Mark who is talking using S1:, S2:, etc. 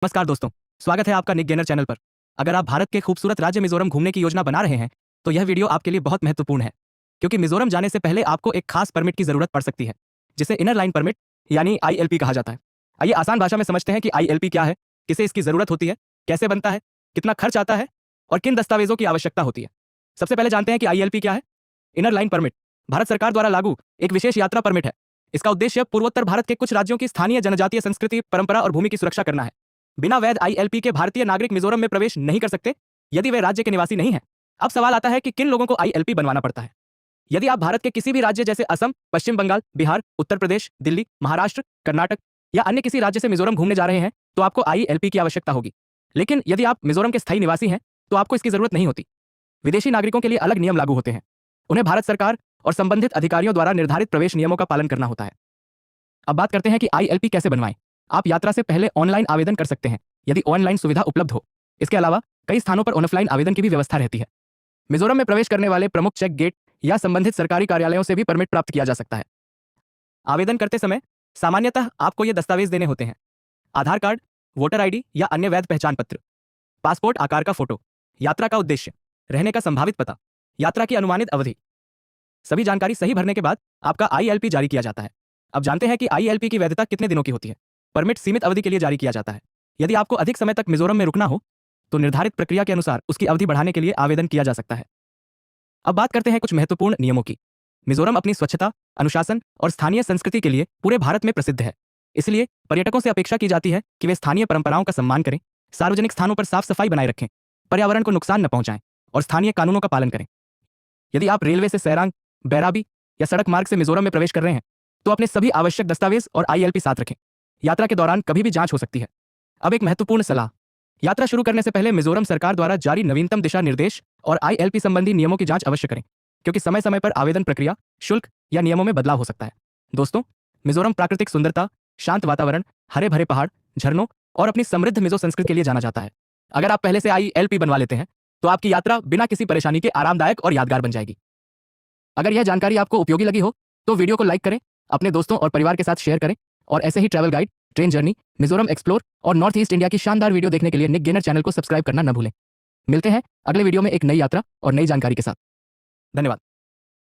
S1: नमस्कार दोस्तों, स्वागत है आपका निक गेनर चैनल पर। अगर आप भारत के खूबसूरत राज्य मिजोरम घूमने की योजना बना रहे हैं तो यह वीडियो आपके लिए बहुत महत्वपूर्ण है, क्योंकि मिजोरम जाने से पहले आपको एक खास परमिट की जरूरत पड़ सकती है, जिसे इनर लाइन परमिट यानी आईएलपी कहा जाता है। आइए आसान भाषा में समझते हैं कि आईएलपी क्या है, किसे इसकी जरूरत होती है, कैसे बनता है, कितना खर्च आता है और किन दस्तावेजों की आवश्यकता होती है। सबसे पहले जानते हैं कि आईएलपी क्या है। इनर लाइन परमिट भारत सरकार द्वारा लागू एक विशेष यात्रा परमिट है। इसका उद्देश्य पूर्वोत्तर भारत के कुछ राज्यों की स्थानीय जनजातीय संस्कृति, परंपरा और भूमि की सुरक्षा करना है। बिना वैध आईएलपी के भारतीय नागरिक मिजोरम में प्रवेश नहीं कर सकते यदि वे राज्य के निवासी नहीं हैं। अब सवाल आता है कि किन लोगों को आईएलपी बनवाना पड़ता है। यदि आप भारत के किसी भी राज्य जैसे असम, पश्चिम बंगाल, बिहार, उत्तर प्रदेश, दिल्ली, महाराष्ट्र, कर्नाटक या अन्य किसी राज्य से मिजोरम घूमने जा रहे हैं तो आपको आईएलपी की आवश्यकता होगी। लेकिन यदि आप मिजोरम के स्थायी निवासी हैं तो आपको इसकी जरूरत नहीं होती। विदेशी नागरिकों के लिए अलग नियम लागू होते हैं। उन्हें भारत सरकार और संबंधित अधिकारियों द्वारा निर्धारित प्रवेश नियमों का पालन करना होता है। अब बात करते हैं कि आईएलपी कैसे बनवाएं। आप यात्रा से पहले ऑनलाइन आवेदन कर सकते हैं यदि ऑनलाइन सुविधा उपलब्ध हो। इसके अलावा कई स्थानों पर ऑफलाइन आवेदन की भी व्यवस्था रहती है। मिजोरम में प्रवेश करने वाले प्रमुख चेक गेट या संबंधित सरकारी कार्यालयों से भी परमिट प्राप्त किया जा सकता है। आवेदन करते समय सामान्यतः आपको ये दस्तावेज देने होते हैं: आधार कार्ड, वोटर आईडी या अन्य वैध पहचान पत्र, पासपोर्ट आकार का फोटो, यात्रा का उद्देश्य, रहने का संभावित पता, यात्रा की अनुमानित अवधि। सभी जानकारी सही भरने के बाद आपका आईएलपी जारी किया जाता है। अब जानते हैं कि आईएलपी की वैधता कितने दिनों की होती है। परमिट सीमित अवधि के लिए जारी किया जाता है। यदि आपको अधिक समय तक मिजोरम में रुकना हो तो निर्धारित प्रक्रिया के अनुसार उसकी अवधि बढ़ाने के लिए आवेदन किया जा सकता है। अब बात करते हैं कुछ महत्वपूर्ण नियमों की। मिजोरम अपनी स्वच्छता, अनुशासन और स्थानीय संस्कृति के लिए पूरे भारत में प्रसिद्ध है। इसलिए पर्यटकों से अपेक्षा की जाती है कि वे स्थानीय परंपराओं का सम्मान करें, सार्वजनिक स्थानों पर साफ सफाई बनाए रखें, पर्यावरण को नुकसान न पहुंचाएं और स्थानीय कानूनों का पालन करें। यदि आप रेलवे से सैरांग, बैराबी या सड़क मार्ग से मिजोरम में प्रवेश कर रहे हैं तो अपने सभी आवश्यक दस्तावेज और आईएलपी साथ रखें। यात्रा के दौरान कभी भी जांच हो सकती है। अब एक महत्वपूर्ण सलाह: यात्रा शुरू करने से पहले मिजोरम सरकार द्वारा जारी नवीनतम दिशा निर्देश और आईएलपी संबंधी नियमों की जांच अवश्य करें, क्योंकि समय समय पर आवेदन प्रक्रिया, शुल्क या नियमों में बदलाव हो सकता है। दोस्तों, मिजोरम प्राकृतिक सुंदरता, शांत वातावरण, हरे भरे पहाड़, झरनों और अपनी समृद्ध मिजो संस्कृति के लिए जाना जाता है। अगर आप पहले से आईएलपी बनवा लेते हैं तो आपकी यात्रा बिना किसी परेशानी के आरामदायक और यादगार बन जाएगी। अगर यह जानकारी आपको उपयोगी लगी हो तो वीडियो को लाइक करें, अपने दोस्तों और परिवार के साथ शेयर करें और ऐसे ही travel guide, train journey, Mizoram explore और नॉर्थ ईस्ट इंडिया की शानदार वीडियो देखने के लिए निक गेनर चैनल को सब्सक्राइब करना न भूलें। मिलते हैं अगले वीडियो में एक नई यात्रा और नई जानकारी के साथ। धन्यवाद।